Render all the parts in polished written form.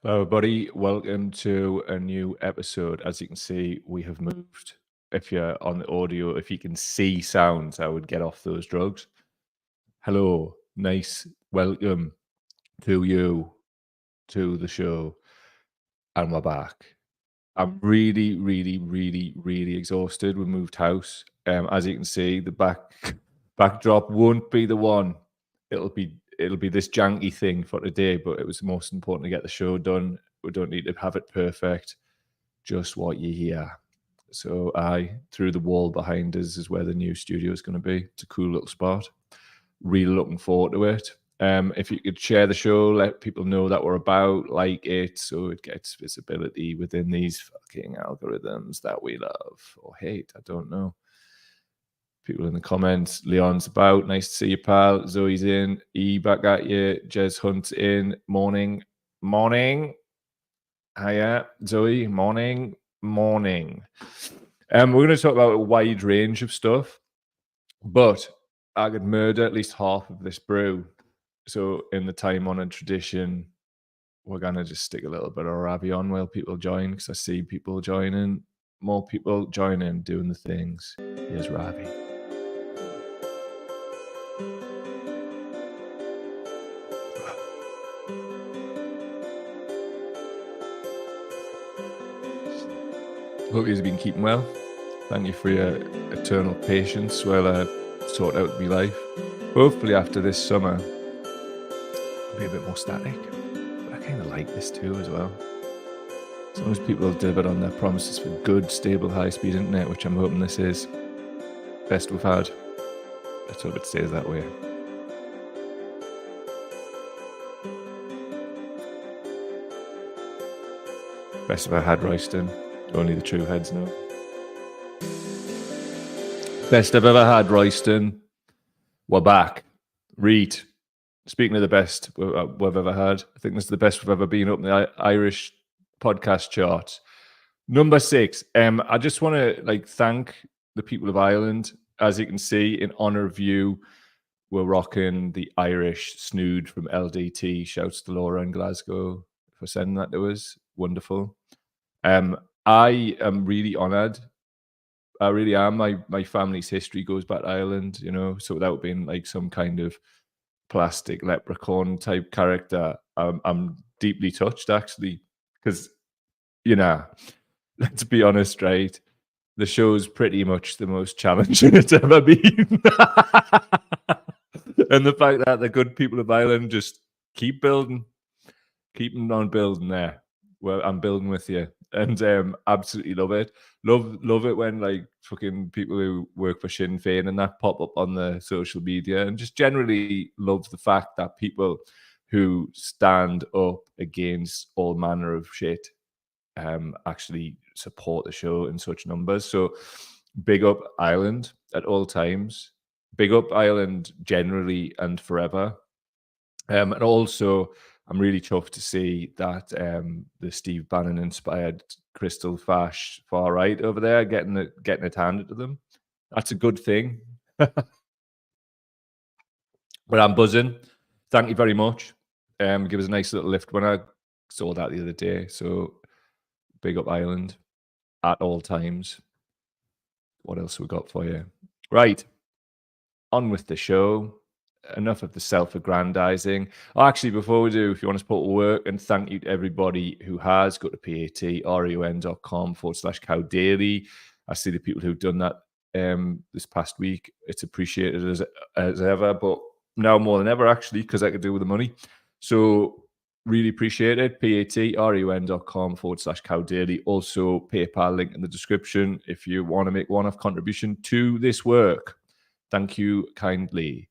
Hello, everybody. Welcome to a new episode. As you can see, we have moved. If you're on the audio, if you can see sounds, I would get off those drugs. Hello, nice welcome to you to the show, and we're back. I'm really exhausted. We moved house. As you can see, the backdrop won't be the one. It'll be this janky thing for today, but it was most important to get the show done. We don't need to have it perfect. Just what you hear. So through the wall behind us is where the new studio is going to be. It's a cool little spot. Really looking forward to it. If you could share the show, let people know that we're about, like it, so it gets visibility within these fucking algorithms that we love or hate. I don't know. People in the comments. Leon's about. Nice to see you, pal. Zoe's in. E back at you. Jez Hunt's in. Morning. Hiya, Zoe. Morning. We're going to talk about a wide range of stuff, but I could murder at least half of this brew. So in the time-honored tradition, we're going to just stick a little bit of Ravi on while people join, because I see people joining, more people joining, doing the things. Here's Ravi. Hope you've been keeping well. Thank you for your eternal patience while I sort out my life. Hopefully after this summer, it'll be a bit more static. But I kind of like this too as well. As long as people have delivered on their promises for good, stable, high-speed internet, which I'm hoping this is. Best we've had. Let's hope it stays that way. Best I've ever had, Royston. Only the true heads know. Best I've ever had, Royston. We're back. Read. Speaking of the best we've ever had, I think this is the best we've ever been up in the Irish podcast charts. Number 6. I just want to thank the people of Ireland. As you can see, in honor of you, we're rocking the Irish snood from LDT. Shouts to Laura in Glasgow for sending that to us. Wonderful. I am really honoured. I really am. My family's history goes back to Ireland, so without being like some kind of plastic leprechaun type character, I'm deeply touched, actually, because, let's be honest, right? The show's pretty much the most challenging it's ever been. And the fact that the good people of Ireland just keep building, keeping on building there. Well, I'm building with you, and absolutely love it. Love it when fucking people who work for Sinn Féin and that pop up on the social media, and just generally love the fact that people who stand up against all manner of shit actually support the show in such numbers. So big up Ireland at all times. Big up Ireland generally and forever. And also, I'm really chuffed to see that the Steve Bannon inspired Crystal Fash far right over there getting it handed to them. That's a good thing. But I'm buzzing. Thank you very much. Give us a nice little lift when I saw that the other day. So big up Ireland at all times. What else we got for you? Right. On with the show. Enough of the self-aggrandizing. Actually, before we do, if you want to support work, and thank you to everybody who has, go to patreon.com/cowdaily. I see the people who've done that this past week. It's appreciated as ever, but now more than ever, actually, because I could do with the money. So really appreciate it. patreon.com/cowdaily. Also, PayPal link in the description if you want to make one-off contribution to this work. Thank you kindly.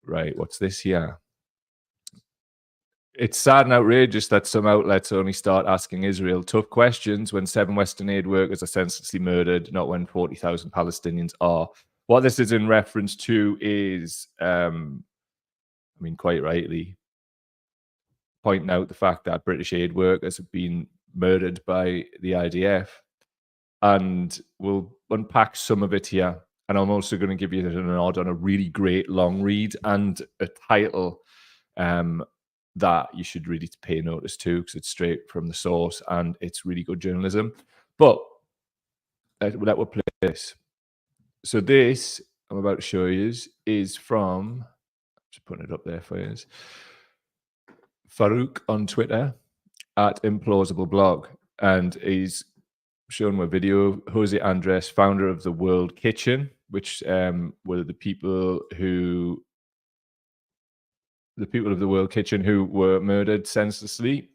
Right, what's this here? It's sad and outrageous that some outlets only start asking Israel tough questions when 7 Western aid workers are senselessly murdered, not when 40,000 Palestinians are. What this is in reference to is, quite rightly, pointing out the fact that British aid workers have been murdered by the IDF. And we'll unpack some of it here. And I'm also going to give you a nod on a really great long read and a title that you should really pay notice to, because it's straight from the source and it's really good journalism. But that will play this. So this I'm about to show you is from, just putting it up there for you, Farouk on Twitter at Implausible Blog, and he's shown a video. Jose Andres, founder of the World Kitchen, which were the people of the World Kitchen who were murdered senselessly.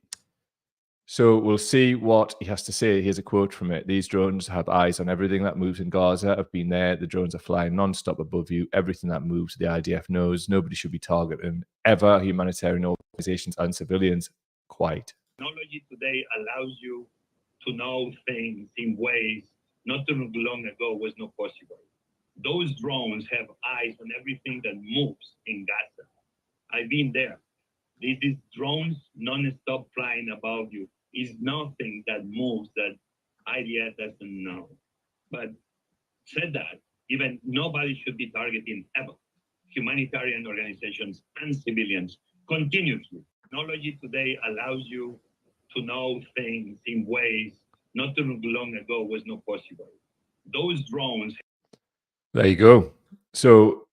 So we'll see what he has to say. Here's a quote from it. "These drones have eyes on everything that moves in Gaza. I've been there. The drones are flying non-stop above you. Everything that moves, the IDF knows. Nobody should be targeting ever humanitarian organizations and civilians. Quite." Technology today allows you to know things in ways not too long ago was not possible. Those drones have eyes on everything that moves in Gaza. I've been there. These drones non-stop flying above you is nothing that moves that IDF doesn't know. But said that, even nobody should be targeting ever humanitarian organizations and civilians continuously. Technology today allows you to know things in ways not too long ago was not possible. Those drones. There you go. So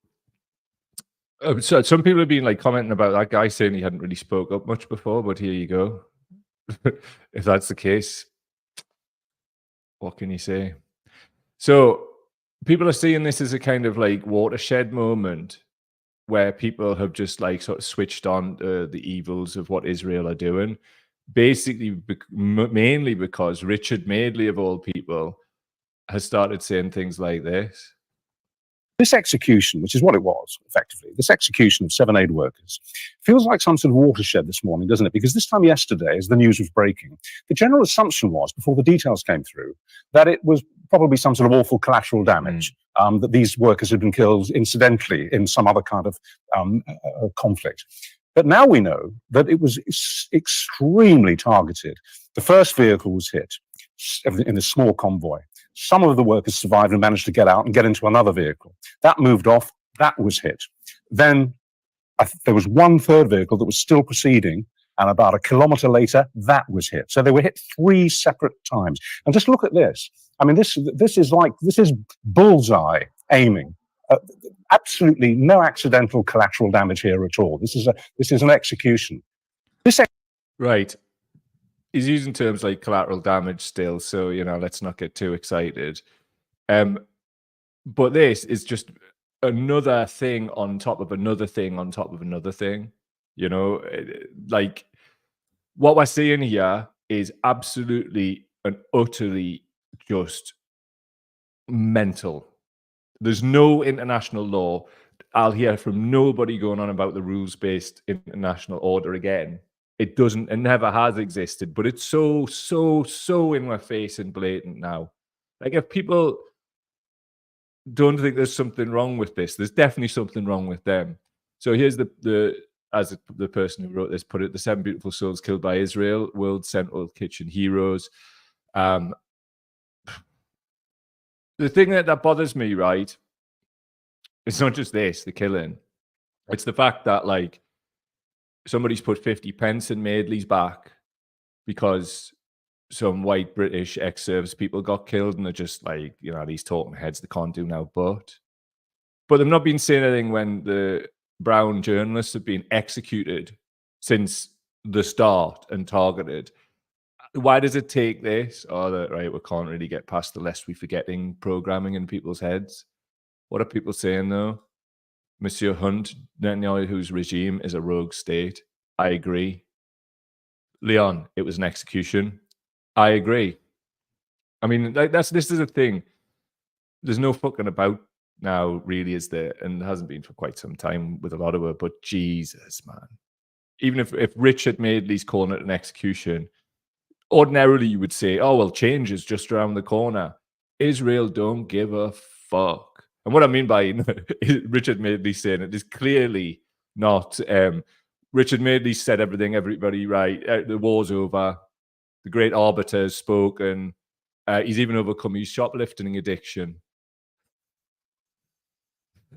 some people have been like commenting about that guy, saying he hadn't really spoke up much before, but here you go. If that's the case, what can you say? So people are seeing this as a kind of like watershed moment where people have just like sort of switched on the evils of what Israel are doing, basically mainly because Richard Madeley, of all people, has started saying things like this. This execution, which is what it was, effectively, this execution of 7 aid workers, feels like some sort of watershed this morning, doesn't it? Because this time yesterday, as the news was breaking, the general assumption was, before the details came through, that it was probably some sort of awful collateral damage, that these workers had been killed incidentally in some other kind of conflict. But now we know that it was extremely targeted. The first vehicle was hit in a small convoy. Some of the workers survived and managed to get out and get into another vehicle. That moved off. That was hit. Then there was one third vehicle that was still proceeding, and about a kilometer later, that was hit. So they were hit 3 separate times. And just look at this. I mean, this is bullseye aiming. Absolutely no accidental collateral damage here at all. This is an execution. Right. He's using terms like collateral damage still, so let's not get too excited. But this is just another thing on top of another thing on top of another thing. Like what we're seeing here is absolutely and utterly just mental. There's no international law. I'll hear from nobody going on about the rules-based international order again. It doesn't, it never has existed, but it's so in my face and blatant now. Like, if people don't think there's something wrong with this, there's definitely something wrong with them. So here's the person who wrote this put it: the 7 beautiful souls killed by Israel, World Central Kitchen heroes. The thing that bothers me, right, it's not just this, the killing. It's the fact that, like, somebody's put 50 pence in Madeley's back because some white British ex-service people got killed, and they're just like, these talking heads, they can't do now but they've not been saying anything when the brown journalists have been executed since the start and targeted. Why does it take this? Right, we can't really get past the lest we forgetting programming in people's heads. What are people saying though? Monsieur Hunt, Netanyahu's regime is a rogue state. I agree. Leon, it was an execution. I agree. I mean, like, this is a thing. There's no fucking about now, really, is there? And hasn't been for quite some time with a lot of it. But Jesus, man. Even if Richard Madeley's calling it an execution, ordinarily you would say, oh, well, change is just around the corner. Israel don't give a fuck. And what I mean by Richard Madeley saying it is clearly not. Richard Madeley said everybody right. The war's over. The great arbiter has spoken. He's even overcome his shoplifting addiction.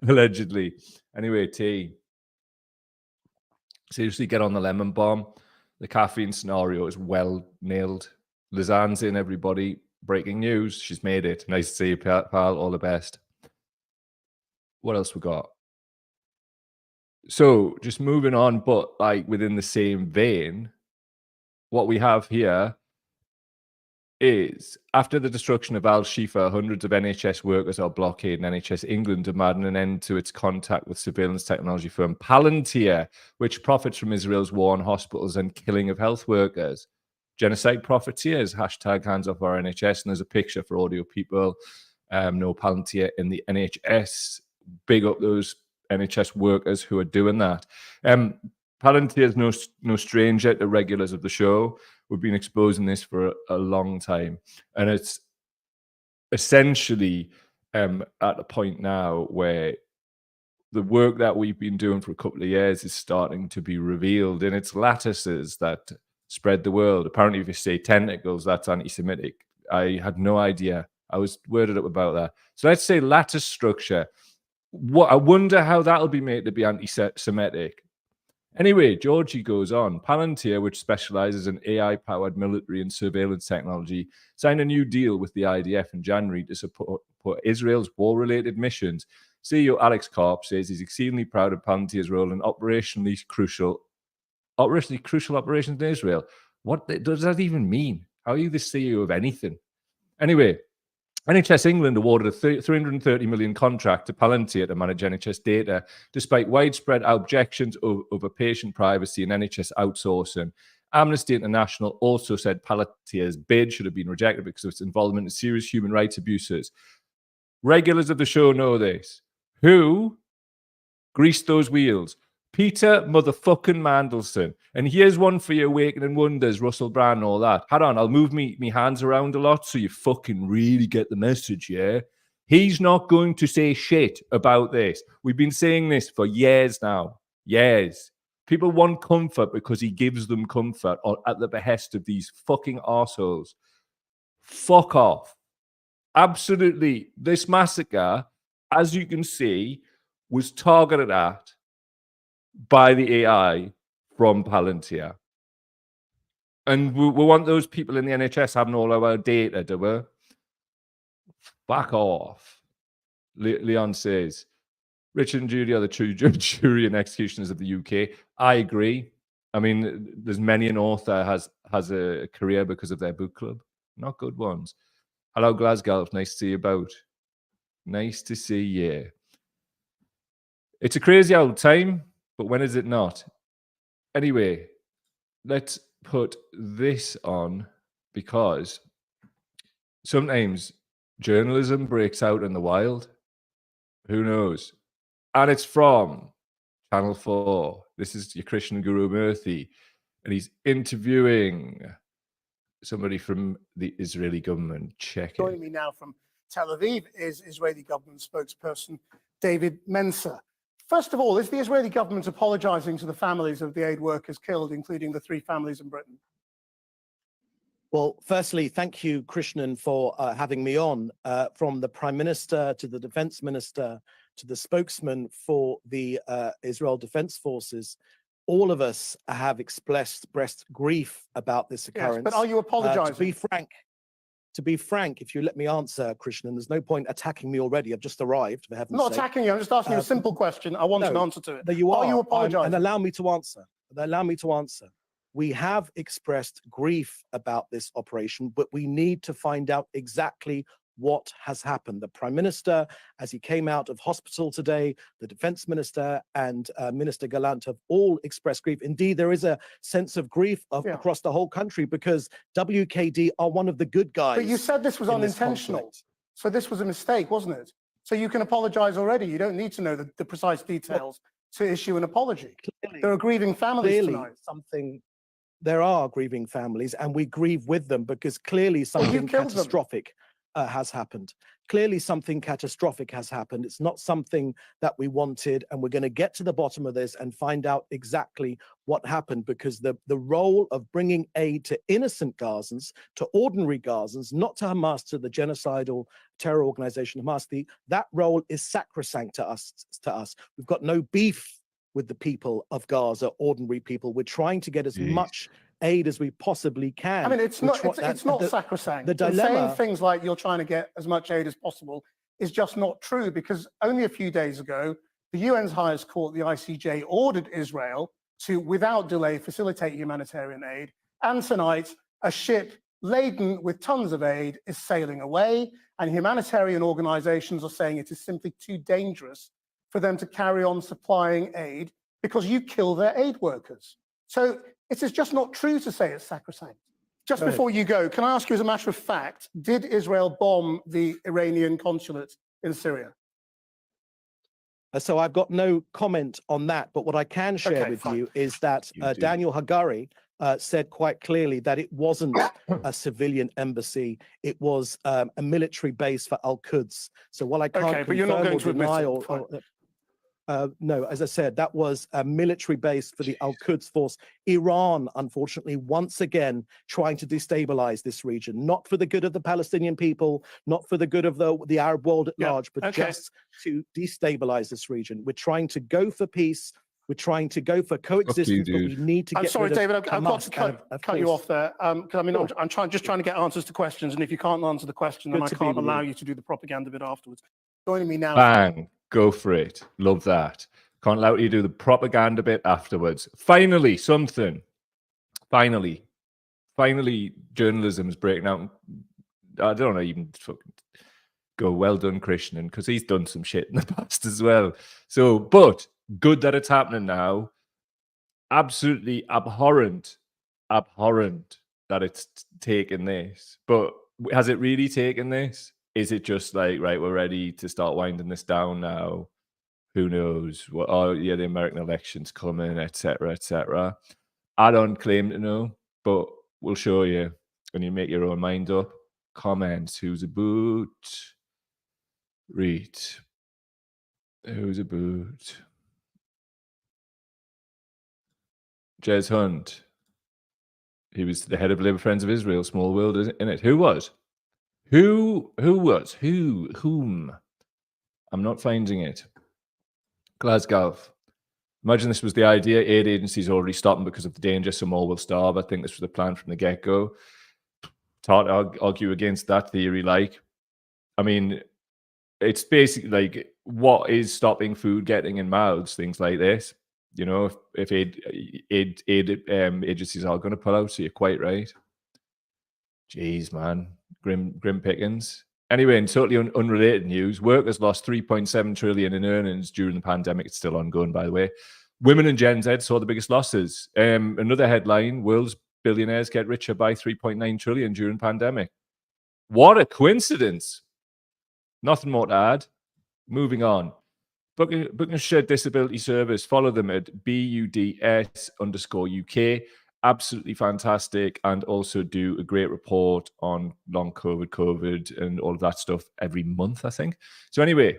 Allegedly. Anyway, T. Seriously, get on the lemon bomb. The caffeine scenario is well nailed. Lizanne's in, everybody. Breaking news. She's made it. Nice to see you, pal. All the best. What else we got? So just moving on, but like within the same vein, what we have here is after the destruction of Al-Shifa, hundreds of NHS workers are blockading NHS England, demanding an end to its contact with surveillance technology firm Palantir, which profits from Israel's war on hospitals and killing of health workers. Genocide profiteers, hashtag hands off our NHS. And there's a picture for audio people. No Palantir in the NHS. Big up those NHS workers who are doing that. Palantir is no stranger to regulars of the show. We've been exposing this for a long time. And it's essentially at a point now where the work that we've been doing for a couple of years is starting to be revealed in its lattices that spread the world. Apparently, if you say tentacles, that's anti-Semitic. I had no idea. I was worded up about that. So let's say lattice structure. I wonder how that'll be made to be anti-Semitic. Anyway, Georgie goes on. Palantir, which specializes in AI-powered military and surveillance technology, signed a new deal with the IDF in January to support Israel's war-related missions. CEO Alex Karp says he's exceedingly proud of Palantir's role in operationally crucial operations in Israel. What does that even mean? How are you the CEO of anything? Anyway, NHS England awarded a 330 million contract to Palantir to manage NHS data, despite widespread objections over patient privacy and NHS outsourcing. Amnesty International also said Palantir's bid should have been rejected because of its involvement in serious human rights abuses. Regulars of the show know this. Who greased those wheels? Peter motherfucking Mandelson. And here's one for your Awakening Wonders, Russell Brand and all that. Hold on, I'll move me hands around a lot so you fucking really get the message, yeah? He's not going to say shit about this. We've been saying this for years now. Years. People want comfort because he gives them comfort at the behest of these fucking arseholes. Fuck off. Absolutely. This massacre, as you can see, was targeted at by the AI from Palantir. And we want those people in the NHS having all our data, do we? Back off. Leon says, Richard and Judy are the true judge, jury, and executioners of the UK. I agree. I mean, there's many an author has a career because of their book club. Not good ones. Hello, Glasgow. Nice to see you about. Nice to see you. It's a crazy old time. But when is it not? Anyway, let's put this on because sometimes journalism breaks out in the wild. Who knows? And it's from Channel 4. This is your Christian Guru Murthy. And he's interviewing somebody from the Israeli government. Check it. Joining me now from Tel Aviv is Israeli government spokesperson David Mensa. First of all, is the Israeli government apologizing to the families of the aid workers killed, including the 3 families in Britain? Well, firstly, thank you, Krishnan, for having me on. From the Prime Minister to the Defense Minister to the spokesman for the Israel Defense Forces, all of us have expressed grief about this occurrence. Yes, but are you apologizing? To be frank, if you let me answer, Krishnan, there's no point attacking me already. I've just arrived, for heaven's sake. I'm not attacking you. I'm just asking you a simple question. I want an answer to it. You are you apologizing? And allow me to answer. We have expressed grief about this operation, but we need to find out exactly what has happened. The Prime Minister, as he came out of hospital today, the Defense Minister and Minister Gallant have all expressed grief. Indeed, there is a sense of grief across the whole country because WKD are one of the good guys. But you said this was unintentional. So this was a mistake, wasn't it? So you can apologize already. You don't need to know the precise details to issue an apology. Clearly, there are grieving families tonight. There are grieving families and we grieve with them because clearly something catastrophic has happened. Clearly something catastrophic has happened. It's not something that we wanted, and we're going to get to the bottom of this and find out exactly what happened, because the role of bringing aid to innocent Gazans, to ordinary Gazans, not to Hamas, to the genocidal terror organization Hamas, that role is sacrosanct to us. We've got no beef with the people of Gaza, ordinary people. We're trying to get as much aid as we possibly can. I mean, it's not sacrosanct. The And dilemma, saying things like you're trying to get as much aid as possible is just not true, because only a few days ago, the UN's highest court, the ICJ, ordered Israel to, without delay, facilitate humanitarian aid. And tonight, a ship laden with tons of aid is sailing away, and humanitarian organizations are saying it is simply too dangerous for them to carry on supplying aid because you kill their aid workers. So it is just not true to say it's sacrosanct. Just before you go, can I ask you as a matter of fact, did Israel bomb the Iranian consulate in Syria? So I've got no comment on that, but what I can share with you is that Daniel Hagari said quite clearly that it wasn't a civilian embassy, it was a military base for Al-Quds. So while I can't but you're not going to deny no, as I said, that was a military base for the Al-Quds force. Iran, unfortunately, once again, trying to destabilize this region, not for the good of the Palestinian people, not for the good of the Arab world at large, but just to destabilize this region. We're trying to go for peace. We're trying to go for coexistence, but we need to get. I'm sorry, David, I've got to cut you off there. Because I mean, I'm just trying to get answers to questions, and if you can't answer the question, then I can't allow you to do the propaganda bit afterwards. Joining me now. Bang. Go for it. Love that. Can't allow you to do the propaganda bit afterwards. Finally, something. Finally, journalism is breaking out. I don't know, even fucking go, well done, Christian, because he's done some shit in the past as well. So, but good that it's happening now. Absolutely abhorrent that it's taken this. But has it really taken this? Is it just like, right, we're ready to start winding this down now? Who knows? Well, oh, yeah, the American election's coming, etc., etc. I don't claim to know, but we'll show you when you make your own mind up. Comments. Who's a boot? Read. Who's a boot? Jez Hunt. He was the head of Labour Friends of Israel. Small world, isn't it? Who was? Who was? Whom? I'm not finding it. Glasgow. Imagine this was the idea. Aid agencies already stopped them because of the danger, so more will starve. I think this was the plan from the get-go. It's hard to argue against that theory. Like, I mean, it's basically like, what is stopping food getting in mouths? Things like this. You know, if aid agencies are going to pull out, so you're quite right. Jeez, man. Grim pickings. Anyway, in totally unrelated news, workers lost 3.7 trillion in earnings during the pandemic. It's still ongoing, by the way. Women and Gen Z saw the biggest losses. Another headline, world's billionaires get richer by 3.9 trillion during pandemic. What a coincidence. Nothing more to add. Moving on. Buckinghamshire Disability Service. Follow them at BUDS_UK. Absolutely fantastic, and also do a great report on long COVID, and all of that stuff every month, I think. So anyway,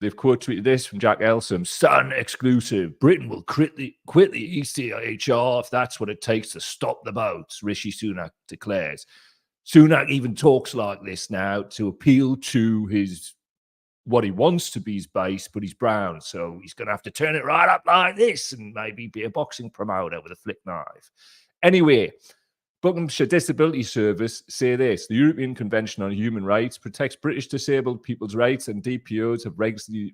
they've quote tweeted this from Jack Elsom. Sun exclusive. Britain will quit the ECHR if that's what it takes to stop the boats, Rishi Sunak declares. Sunak even talks like this now to appeal to what he wants to be his base, but he's brown, so he's going to have to turn it right up like this and maybe be a boxing promoter with a flick knife. Anyway, Buckinghamshire Disability Service say this. The European Convention on Human Rights protects British disabled people's rights, and DPOs have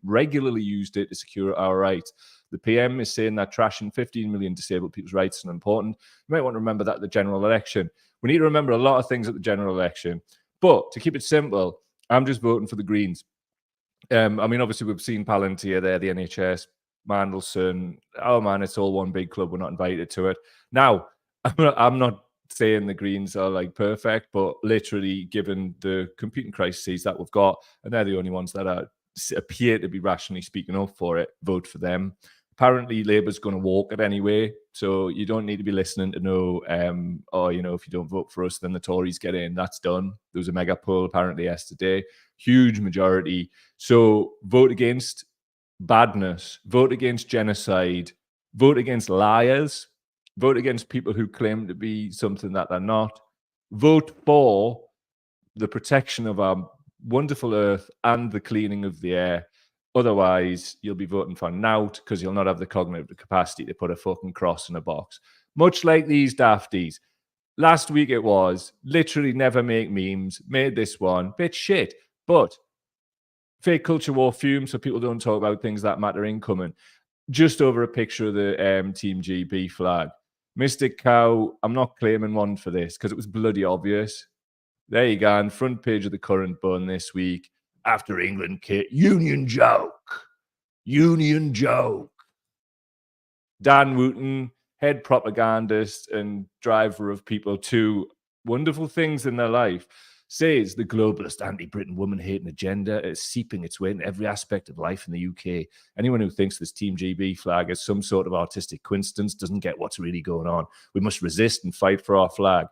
regularly used it to secure our rights. The PM is saying that trashing 15 million disabled people's rights is important. You might want to remember that at the general election. We need to remember a lot of things at the general election. But to keep it simple, I'm just voting for the Greens. I mean, obviously, we've seen Palantir there, the NHS, Mandelson. Oh, man, it's all one big club. We're not invited to it. Now, I'm not saying the Greens are like perfect, but literally, given the competing crises that we've got, and they're the only ones that appear to be rationally speaking up for it, vote for them. Apparently, Labour's going to walk it anyway, so you don't need to be listening to know, or, you know, if you don't vote for us, then the Tories get in. That's done. There was a mega poll apparently yesterday. Huge majority. So vote against badness, vote against genocide, vote against liars, vote against people who claim to be something that they're not. Vote for the protection of our wonderful earth and the cleaning of the air. Otherwise, you'll be voting for Nout because you'll not have the cognitive capacity to put a fucking cross in a box. Much like these dafties. Last week it was literally never make memes, made this one, bit shit. But fake culture war fumes so people don't talk about things that matter incoming. Just over a picture of the Team GB flag. Mystic Cow, I'm not claiming one for this because it was bloody obvious. There you go, on front page of the Current Bun this week. After England kit, Union joke. Union joke. Dan Wooten, head propagandist and driver of people to wonderful things in their life, says the globalist anti-Britain woman-hating agenda is seeping its way into every aspect of life in the UK. Anyone who thinks this Team GB flag is some sort of artistic coincidence doesn't get what's really going on. We must resist and fight for our flag.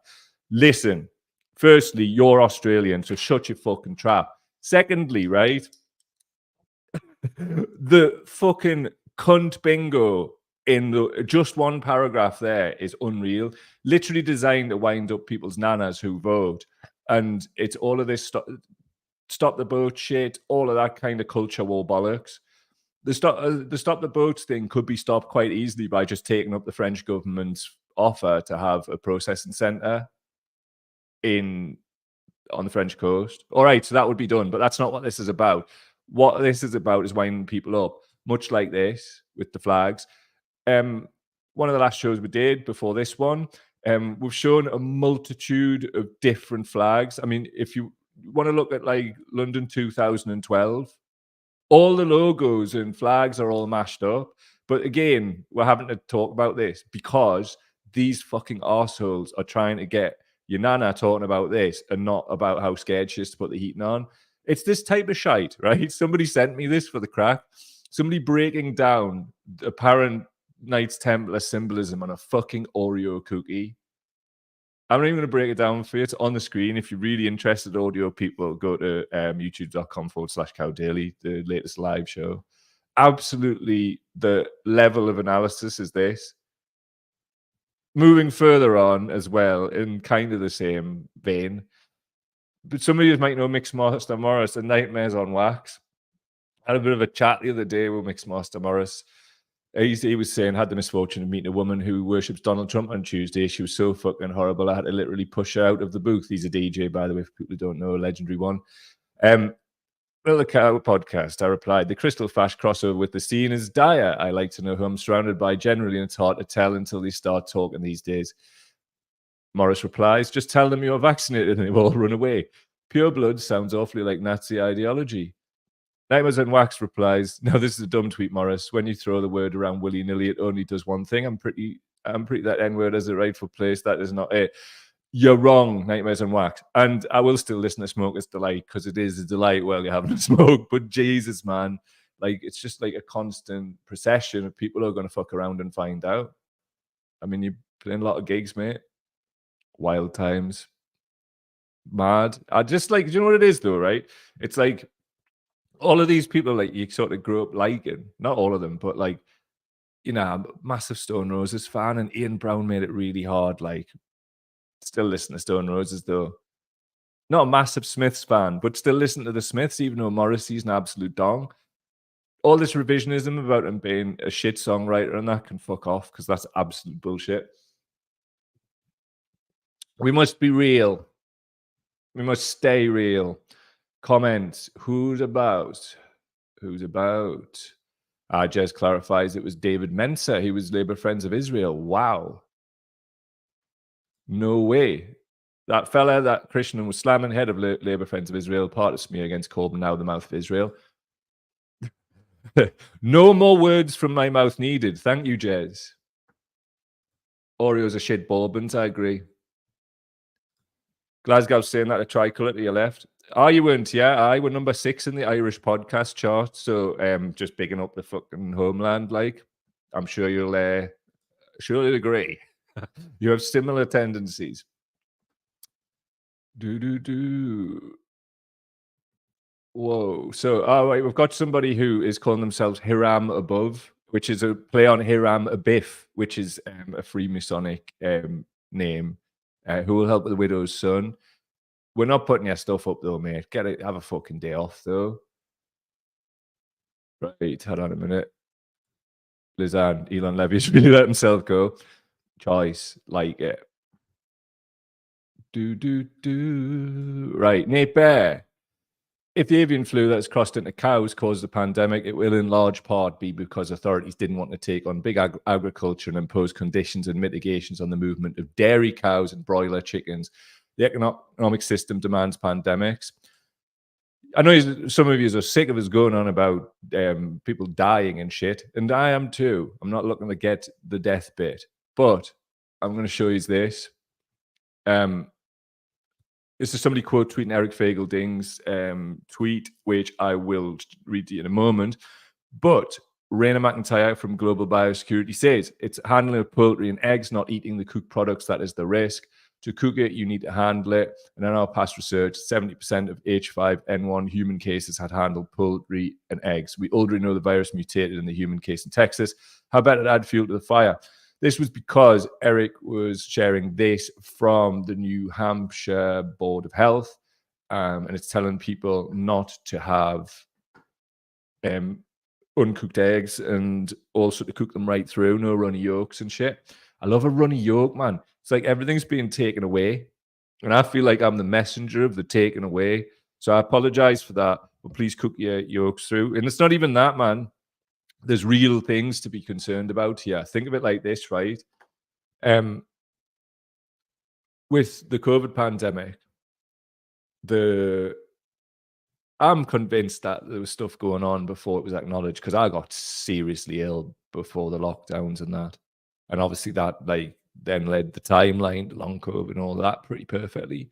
Listen, firstly, you're Australian, so shut your fucking trap. Secondly, right, the fucking cunt bingo in the just one paragraph there is unreal. Literally designed to wind up people's nanas who vote. And it's all of this stop the boat shit, all of that kind of culture war bollocks. The stop the boats thing could be stopped quite easily by just taking up the French government's offer to have a processing centre on the French coast. All right, so that would be done, but that's not what this is about. What this is about is winding people up, much like this with the flags. One of the last shows we did before this one, we've shown a multitude of different flags. I mean, if you want to look at like London 2012, all the logos and flags are all mashed up. But again, we're having to talk about this because these fucking arseholes are trying to get your nana talking about this and not about how scared she is to put the heating on. It's this type of shite, right? Somebody sent me this for the crack. Somebody breaking down apparent Knights Templar symbolism on a fucking Oreo cookie. I'm not even going to break it down for you. It's on the screen. If you're really interested, audio people, go to youtube.com/cowdaily, the latest live show. Absolutely, the level of analysis is this. Moving further on as well, in kind of the same vein, but some of you might know Mixmaster Morris and Nightmares on Wax. I had a bit of a chat the other day with Mixmaster Morris. He was saying, had the misfortune of meeting a woman who worships Donald Trump on Tuesday. She was so fucking horrible, I had to literally push her out of the booth. He's a DJ, by the way, for people who don't know, a legendary one. Little Cow podcast, I replied, the Crystal Fash crossover with the scene is dire. I like to know who I'm surrounded by generally, and it's hard to tell until they start talking these days. Morris replies, just tell them you're vaccinated and they will all run away. Pure blood sounds awfully like Nazi ideology. Nightmares on Wax replies, no, this is a dumb tweet, Morris. When you throw the word around willy-nilly, it only does one thing. I'm pretty that N-word has a rightful place. That is not it. You're wrong, Nightmares on Wax. And I will still listen to Smoker's Delight because it is a delight while you're having a smoke. But Jesus, man, like it's just like a constant procession of people who are going to fuck around and find out. I mean, you're playing a lot of gigs, mate. Wild times. Mad. I just like, do you know what it is though, right? It's like all of these people, like you sort of grew up liking, not all of them, but like, you know, I'm a massive Stone Roses fan, and Ian Brown made it really hard. Like, still listen to Stone Roses though. Not a massive Smiths fan, but still listen to the Smiths, even though Morrissey's an absolute dong. All this revisionism about him being a shit songwriter and that can fuck off because that's absolute bullshit. We must be real. We must stay real. Comments. Who's about? Who's about? Jez clarifies it was David Mensa. He was Labour Friends of Israel. Wow. No way. That fella, that Christian, was slamming head of Labour Friends of Israel, part of smear against Corbyn, now the mouth of Israel. No more words from my mouth needed. Thank you, Jez. Oreos are shit bourbons, I agree. Glasgow's saying that to Tricolour to your left. You weren't, yeah. I were number 6 in the Irish podcast chart. So just bigging up the fucking homeland, like. I'm sure you'll agree. You have similar tendencies. Whoa. So, right, we've got somebody who is calling themselves Hiram Above, which is a play on Hiram Abiff, which is a Freemasonic name, who will help with the widow's son. We're not putting your stuff up though, mate. Have a fucking day off though. Right, hold on a minute. Lizanne, Elon Levy's really let himself go. Choice, like it. Right, Nate Bear. If the avian flu that's crossed into cows caused the pandemic, it will in large part be because authorities didn't want to take on big agriculture and impose conditions and mitigations on the movement of dairy cows and broiler chickens. The economic system demands pandemics. I know some of you are sick of us going on about people dying and shit, and I am too. I'm not looking to get the death bit, but I'm going to show you this. This is somebody quote tweeting Eric Fagel-Ding's tweet, which I will read to you in a moment. But Raina McIntyre from Global Biosecurity says it's handling of poultry and eggs, not eating the cooked products, that is the risk. To cook it, you need to handle it. And in our past research, 70% of H5N1 human cases had handled poultry and eggs. We already know the virus mutated in the human case in Texas. How about it add fuel to the fire? This was because Eric was sharing this from the New Hampshire Board of Health, and it's telling people not to have uncooked eggs and also to cook them right through, no runny yolks and shit. I love a runny yolk, man. It's like everything's being taken away, and I feel like I'm the messenger of the taken away. So I apologize for that, but please cook your yolks through. And it's not even that, man. There's real things to be concerned about here. Think of it like this, right? With the COVID pandemic, I'm convinced that there was stuff going on before it was acknowledged, because I got seriously ill before the lockdowns and that. And obviously that then led the timeline to long COVID and all that pretty perfectly.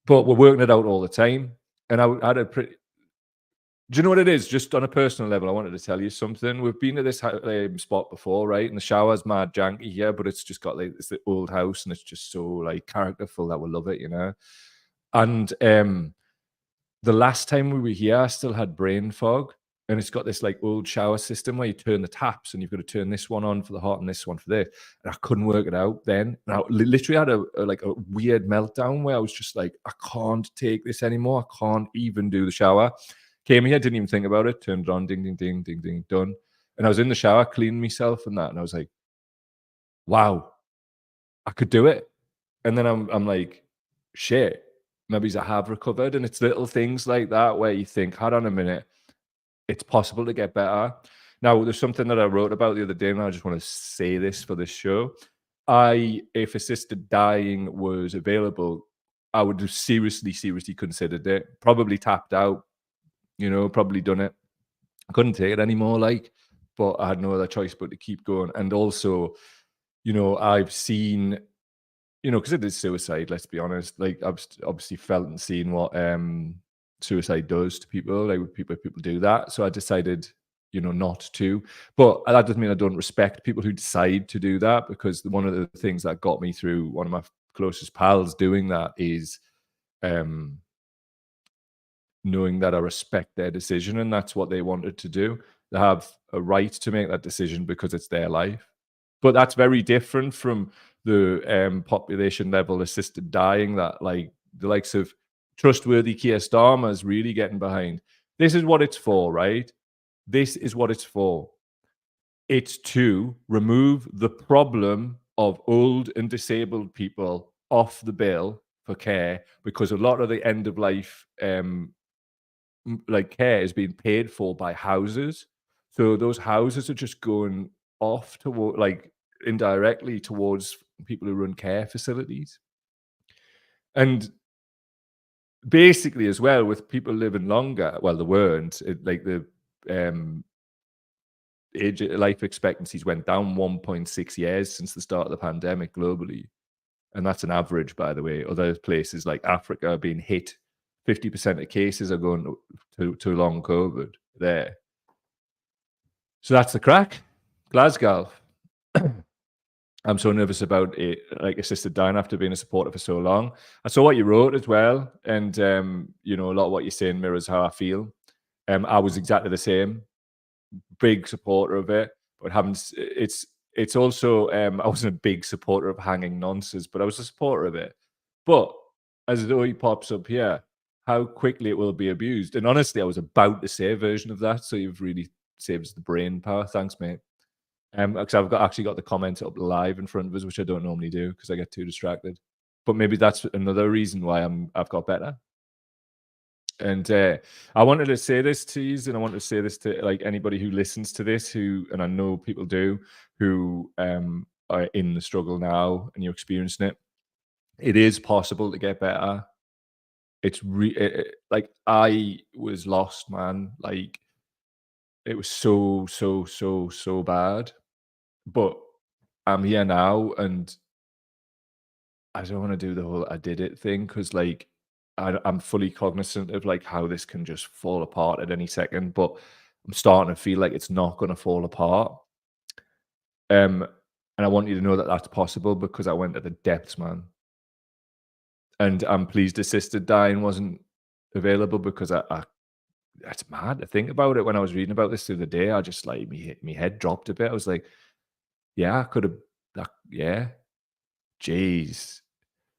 But we're working it out all the time. And I had a pretty... Do you know what it is? Just on a personal level, I wanted to tell you something. We've been to this spot before, right? And the shower's mad janky here, but it's just got it's the old house, and it's just so characterful that we love it, you know. And the last time we were here, I still had brain fog, and it's got this old shower system where you turn the taps, and you've got to turn this one on for the hot and this one for this. And I couldn't work it out then. And I literally had a weird meltdown where I was just like, I can't take this anymore. I can't even do the shower. Came here, didn't even think about it, turned it on, ding, ding, ding, ding, ding, done. And I was in the shower, cleaning myself and that, and I was like, wow, I could do it. And then I'm like, shit, maybe I have recovered. And it's little things like that where you think, hold on a minute, it's possible to get better. Now, there's something that I wrote about the other day, and I just want to say this for this show. If assisted dying was available, I would have seriously considered it. Probably tapped out. Probably done it. I couldn't take it anymore, but I had no other choice but to keep going. And also, I've seen, because it is suicide, let's be honest. I've obviously felt and seen what suicide does to people. People do that. So I decided, not to. But that doesn't mean I don't respect people who decide to do that, because one of the things that got me through, one of my closest pals doing that, is knowing that I respect their decision, and that's what they wanted to do. They have a right to make that decision because it's their life. But that's very different from the population level assisted dying that the likes of trustworthy Keir Starmer is really getting behind. This is what it's for, right? This is what it's for. It's to remove the problem of old and disabled people off the bill for care, because a lot of the end of life care is being paid for by houses. So those houses are just going off toward indirectly towards people who run care facilities. And basically as well, with people living longer, well, they weren't, the life expectancies went down 1.6 years since the start of the pandemic globally. And that's an average, by the way. Other places like Africa are being hit. 50% of cases are going to long COVID there. So that's the crack. Glasgow. I'm so nervous about it, assisted dying after being a supporter for so long. I saw what you wrote as well, and a lot of what you're saying mirrors how I feel. I was exactly the same, big supporter of it, but it's also I wasn't a big supporter of hanging nonsense, but I was a supporter of it. But as though he pops up here, how quickly it will be abused. And honestly, I was about to say a version of that, so you've really saves the brain power. Thanks, mate. Because I've actually got the comment up live in front of us, which I don't normally do because I get too distracted. But maybe that's another reason why I've got better. And I wanted to say this to you, and I want to say this to like anybody who listens to this, and I know people do, who are in the struggle now and you're experiencing it. It is possible to get better. It's like I was lost, man. Like it was so bad. But I'm here now, and I don't want to do the whole I did it thing because like I'm fully cognizant of like how this can just fall apart at any second, but I'm starting to feel like it's not going to fall apart. And I want you to know that that's possible because I went to the depths, man. And I'm pleased assisted dying wasn't available because that's mad to think about it. When I was reading about this the other day, I just like me head dropped a bit. I was like, yeah, I could have, yeah, jeez.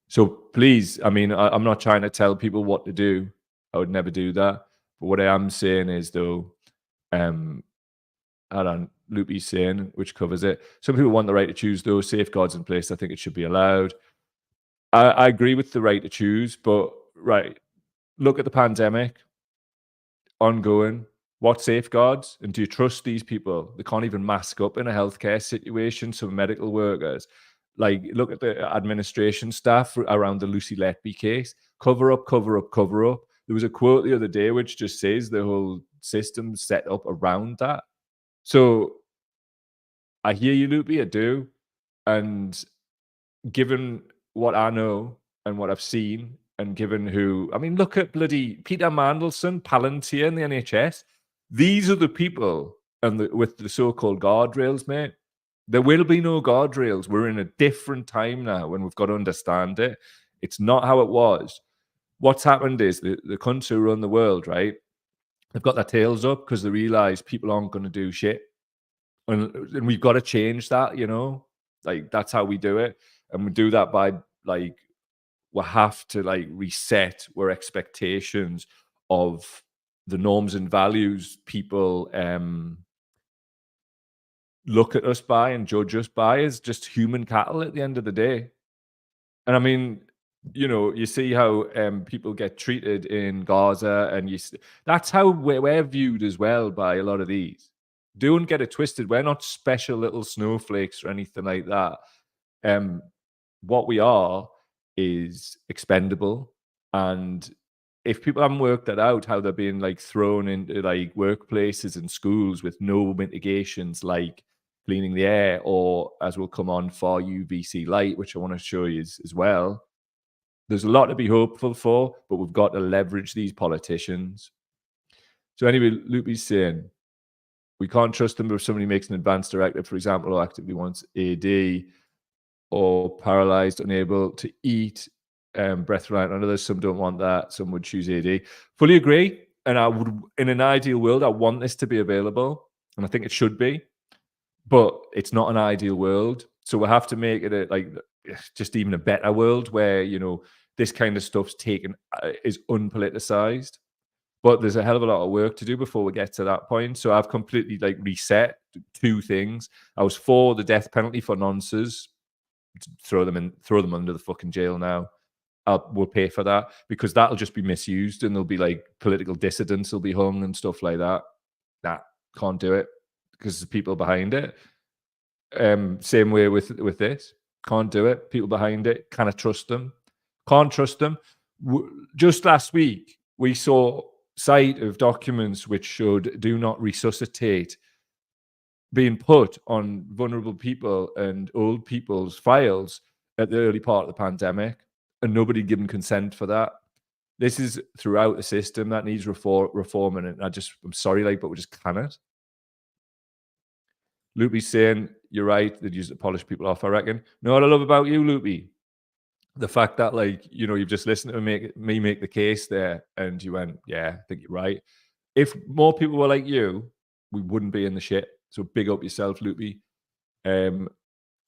So please, I mean, I'm not trying to tell people what to do. I would never do that. But what I am saying is, though, hold on, Loopy's saying, which covers it. Some people want the right to choose those safeguards in place. I think it should be allowed. I agree with the right to choose, but right, look at the pandemic, ongoing. What safeguards? And do you trust these people? They can't even mask up in a healthcare situation. Some medical workers. Like, look at the administration staff around the Lucy Letby case. Cover up, cover up, cover up. There was a quote the other day which just says the whole system set up around that. So I hear you, Loopy, I do. And given what I know and what I've seen, and given who, I mean, look at bloody Peter Mandelson, Palantir in the NHS. These are the people with the so-called guardrails, mate. There will be no guardrails. We're in a different time now, and we've got to understand it. It's not how it was. What's happened is the cunts who run the world, right? They've got their tails up because they realize people aren't going to do shit. And we've got to change that, you know? Like, that's how we do it. And we do that by, like, we have to, like, reset our expectations of the norms and values people look at us by and judge us by as just human cattle at the end of the day. And I mean, you know, you see how people get treated in Gaza, and that's how we're viewed as well by a lot of these. Don't get it twisted. We're not special little snowflakes or anything like that. What we are is expendable. And if people haven't worked that out, how they're being like thrown into like workplaces and schools with no mitigations, like cleaning the air, or as we'll come on for UVC light, which I want to show you as well. There's a lot to be hopeful for, but we've got to leverage these politicians. So anyway, Loopy's saying, we can't trust them if somebody makes an advance directive, for example, or actively wants AD, or paralyzed, unable to eat, breath reliant on others. Some don't want that. Some would choose AD. Fully agree. And I would, in an ideal world, I want this to be available, and I think it should be. But it's not an ideal world. So we have to make it just even a better world where, you know, this kind of stuff's taken, is unpoliticized. But there's a hell of a lot of work to do before we get to that point. So I've completely like reset two things. I was for the death penalty for nonces. Throw them under the fucking jail now. We'll pay for that, because that'll just be misused, and there'll be like political dissidents will be hung and stuff like that. Nah, can't do it, because there's people behind it. Same way with this. Can't do it. People behind it. Can't trust them. Can't trust them. Just last week, we saw sight of documents which showed do not resuscitate being put on vulnerable people and old people's files at the early part of the pandemic, and nobody given consent for that. This is throughout the system that needs reforming, and I'm sorry, like, but we just cannot. Loopy's saying, you're right, they'd use it to polish people off, I reckon. Know what I love about you, Loopy? The fact that, like, you know, you've just listened to me make the case there, and you went, yeah, I think you're right. If more people were like you, we wouldn't be in the shit. So big up yourself, Loopy.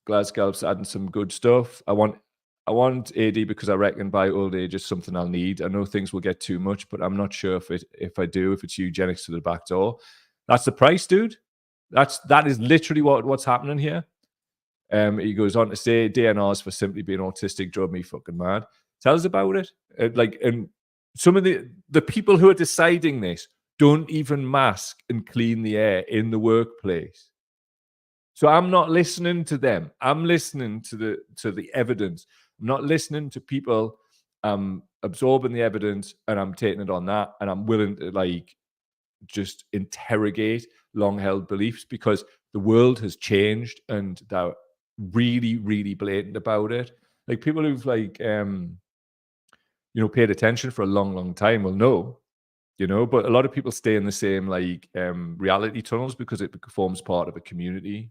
Glasgow's adding some good stuff. I want AD because I reckon by old age is something I'll need. I know things will get too much, but I'm not sure if it's eugenics to the back door. That's the price, dude. That is literally what's happening here. He goes on to say DNRs for simply being autistic drove me fucking mad. Tell us about it. And some of the people who are deciding this don't even mask and clean the air in the workplace. So I'm not listening to them. I'm listening to the evidence. I'm not listening to people. I'm absorbing the evidence and I'm taking it on that. And I'm willing to like just interrogate long-held beliefs because the world has changed and they're really, really blatant about it. Like people who've like paid attention for a long, long time will know. But a lot of people stay in the same like reality tunnels because it forms part of a community.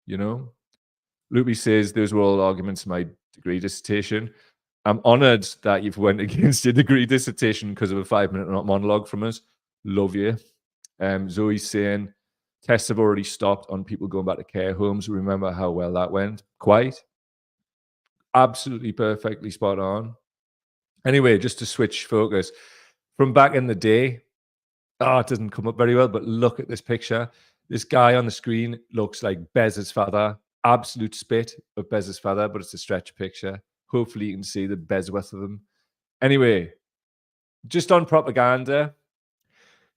Luby says those were all arguments in my degree dissertation. I'm honoured that you've went against your degree dissertation because of a 5-minute monologue from us. Love you. Zoe's saying tests have already stopped on people going back to care homes. Remember how well that went? Quite. Absolutely perfectly spot on. Anyway, just to switch focus, from back in the day, it doesn't come up very well, but look at this picture. This guy on the screen looks like Bez's father. Absolute spit of Bez's father, but it's a stretch picture. Hopefully you can see the Bez with them. Anyway, just on propaganda,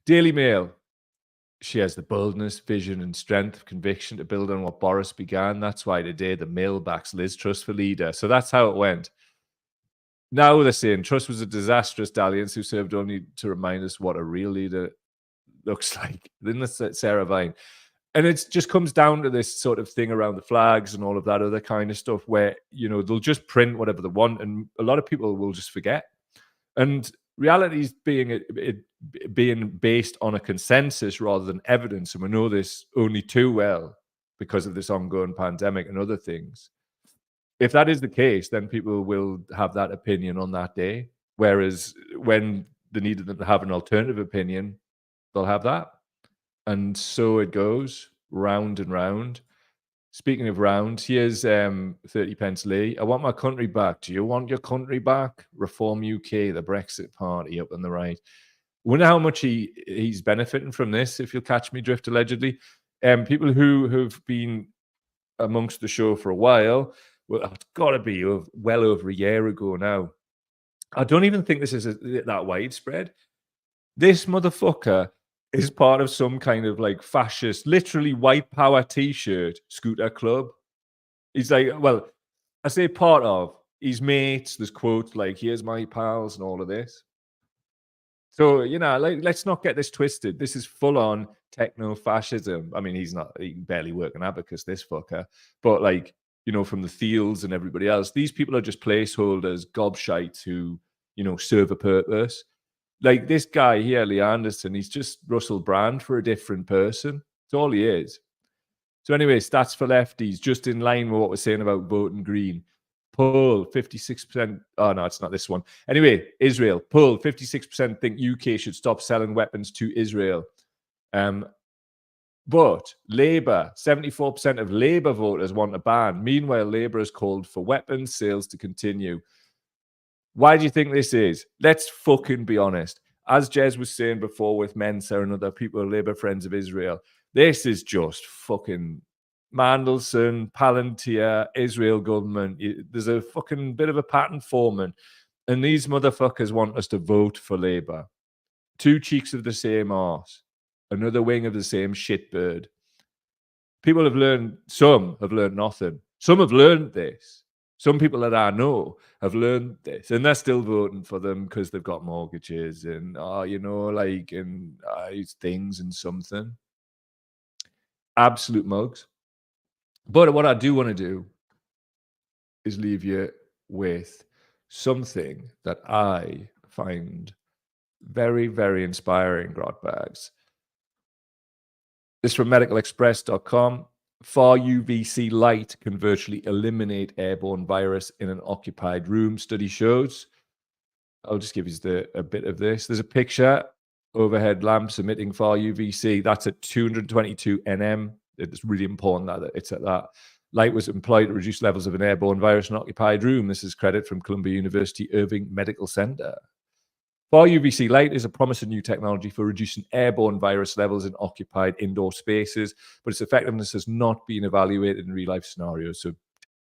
Daily Mail. She has the boldness, vision, and strength of conviction to build on what Boris began. That's why today the Mail backs Liz Truss for leader. So that's how it went. Now they're saying Truss was a disastrous dalliance who served only to remind us what a real leader looks like. Then that's Sarah Vine. And it just comes down to this sort of thing around the flags and all of that other kind of stuff where, they'll just print whatever they want and a lot of people will just forget. And reality is being based on a consensus rather than evidence. And we know this only too well because of this ongoing pandemic and other things. If that is the case, then people will have that opinion on that day. Whereas when they need to have an alternative opinion, they'll have that. And so it goes round and round. Speaking of round, here's 30 pence Lee. I want my country back. Do you want your country back? Reform UK, the Brexit party up on the right. I wonder how much he's benefiting from this, if you'll catch me drift, allegedly. People who've been amongst the show for a while, well, it's got to be well over a year ago now. I don't even think this is that widespread. This motherfucker is part of some kind of like fascist, literally white power t-shirt scooter club. He's like, well, I say part of, his mates, there's quotes like, here's my pals and all of this. So, let's not get this twisted. This is full on techno-fascism. I mean, he barely working abacus, this fucker. But like, from the Thiels and everybody else, these people are just placeholders, gobshites who, serve a purpose. Like this guy here, Lee Anderson, he's just Russell Brand for a different person. That's all he is. So anyway, stats for lefties, just in line with what we're saying about voting Green. Poll, 56%. Oh, no, it's not this one. Anyway, Israel. Poll, 56% think UK should stop selling weapons to Israel. But Labour, 74% of Labour voters want a ban. Meanwhile, Labour has called for weapons sales to continue. Why do you think this is? Let's fucking be honest. As Jez was saying before with Mensa and other people, Labour Friends of Israel, this is just fucking Mandelson, Palantir, Israel government. There's a fucking bit of a pattern forming. And these motherfuckers want us to vote for Labour. Two cheeks of the same arse. Another wing of the same shitbird. People have learned, some have learned nothing. Some have learned this. Some people that I know have learned this, and they're still voting for them because they've got mortgages and, things and something. Absolute mugs. But what I do want to do is leave you with something that I find very, very inspiring, grotbags. This is from medicalexpress.com. Far UVC light can virtually eliminate airborne virus in an occupied room, study shows. I'll just give you a bit of this. There's a picture, overhead lamps emitting far UVC. That's at 222 nm. It's really important that it's at that. Light was employed to reduce levels of an airborne virus in an occupied room. This is credit from Columbia University Irving Medical Center. Far UVC light is a promising new technology for reducing airborne virus levels in occupied indoor spaces, but its effectiveness has not been evaluated in real-life scenarios, so keep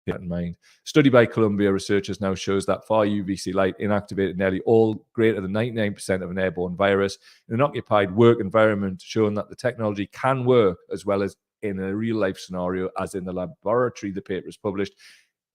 that in mind. A study by Columbia researchers now shows that far UVC light inactivated nearly all greater than 99% of an airborne virus in an occupied work environment, showing that the technology can work as well as in a real-life scenario as in the laboratory. The paper is published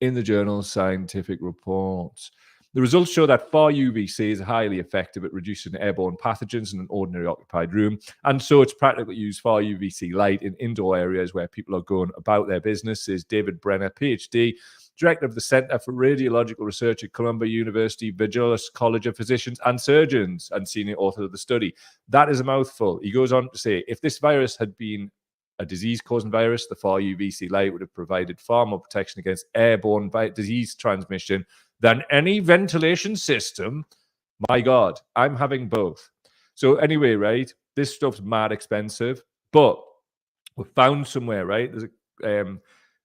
in the journal Scientific Reports. The results show that far UVC is highly effective at reducing airborne pathogens in an ordinary occupied room, and so it's practically used far UVC light in indoor areas where people are going about their business, says David Brenner, PhD, Director of the Center for Radiological Research at Columbia University, Virgilis College of Physicians and Surgeons, and senior author of the study. That is a mouthful. He goes on to say, if this virus had been a disease-causing virus, the far UVC light would have provided far more protection against airborne disease transmission than any ventilation system. My God, I'm having both. So anyway, right, this stuff's mad expensive, but we found somewhere, right? There's a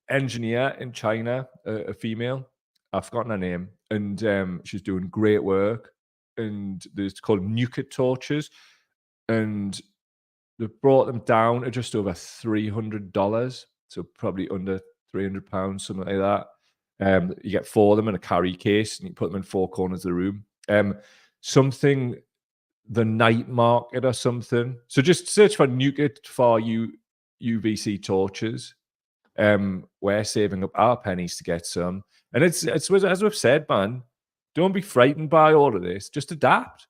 engineer in China, a female, I've forgotten her name, and she's doing great work, and it's called Nuclear torches, and they've brought them down to just over $300, so probably under £300, something like that. You get 4 of them in a carry case, and you put them in 4 corners of the room. Something, the night market or something. So just search for Nuclear far UVC torches. We're saving up our pennies to get some, and it's as we've said, man. Don't be frightened by all of this. Just adapt.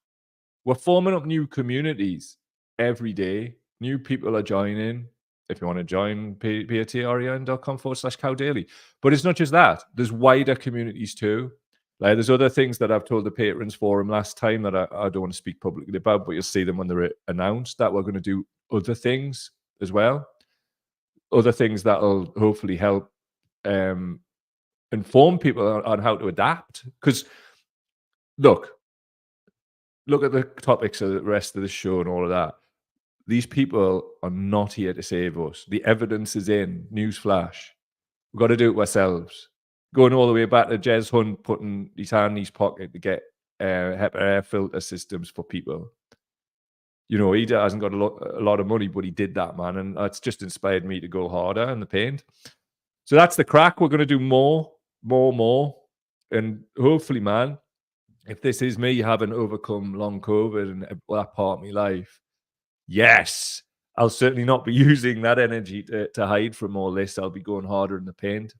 We're forming up new communities every day. New people are joining. If you want to join, patreon.com/cowdaily. But it's not just that. There's wider communities too. Like there's other things that I've told the patrons forum last time that I don't want to speak publicly about, but you'll see them when they're announced, that we're going to do other things as well. Other things that'll hopefully help inform people on how to adapt. Because look at the topics of the rest of the show and all of that. These people are not here to save us. The evidence is in. Newsflash. We've got to do it ourselves. Going all the way back to Jez Hunt putting his hand in his pocket to get HEPA air filter systems for people. You know, he hasn't got a lot of money, but he did that, man. And that's just inspired me to go harder in the paint. So that's the crack. We're going to do more. And hopefully, man, if this is me having overcome long COVID and that part of my life, yes, I'll certainly not be using that energy to hide from all this. I'll be going harder in the paint.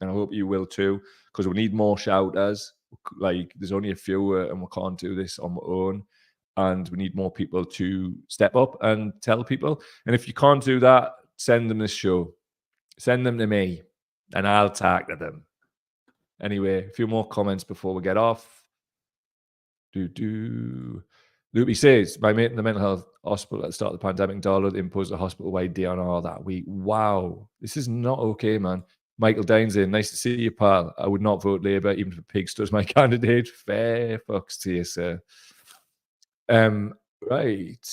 And I hope you will too, because we need more shouters. Like, there's only a few and we can't do this on our own. And we need more people to step up and tell people. And if you can't do that, send them this show. Send them to me and I'll tag to them. Anyway, a few more comments before we get off. Loopy says, my mate in the mental health hospital at the start of the pandemic, Darla imposed a hospital-wide DNR that week. Wow, this is not okay, man. Michael Dines in, nice to see you, pal. I would not vote Labour, even if Pigsto's my candidate. Fair fucks to you, sir. Right.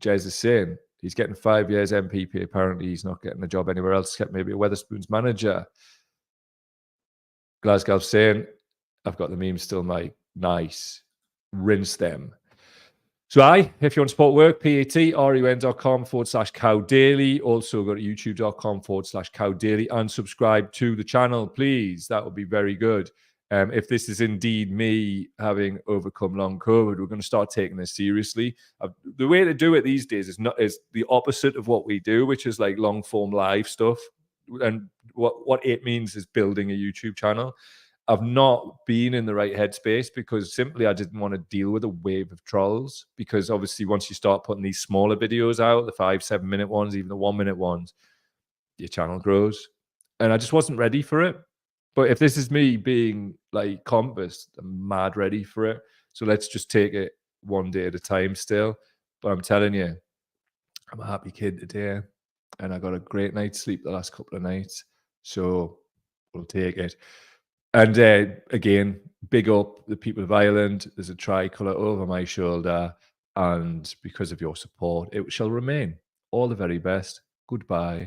Jez is saying he's getting 5 years MPP. Apparently, he's not getting a job anywhere else, except maybe a Wetherspoons manager. Glasgow saying, I've got the memes still, mate. Nice. Rinse them. So if you want to support work, patreon.com/cowdaily. Also go to youtube.com/cowdaily and subscribe to the channel, please. That would be very good. If this is indeed me having overcome long COVID, we're going to start taking this seriously. The way to do it these days is the opposite of what we do, which is like long form live stuff. And what it means is building a YouTube channel. I've not been in the right headspace because simply I didn't want to deal with a wave of trolls, because obviously once you start putting these smaller videos out, the 5-7 minute ones, even the 1 minute ones, your channel grows. And I just wasn't ready for it. But if this is me being like compassed, I'm mad ready for it. So let's just take it one day at a time still. But I'm telling you, I'm a happy kid today. And I got a great night's sleep the last couple of nights. So we'll take it. And again, big up the people of Ireland. There's a tricolour over my shoulder. And because of your support, it shall remain. All the very best. Goodbye.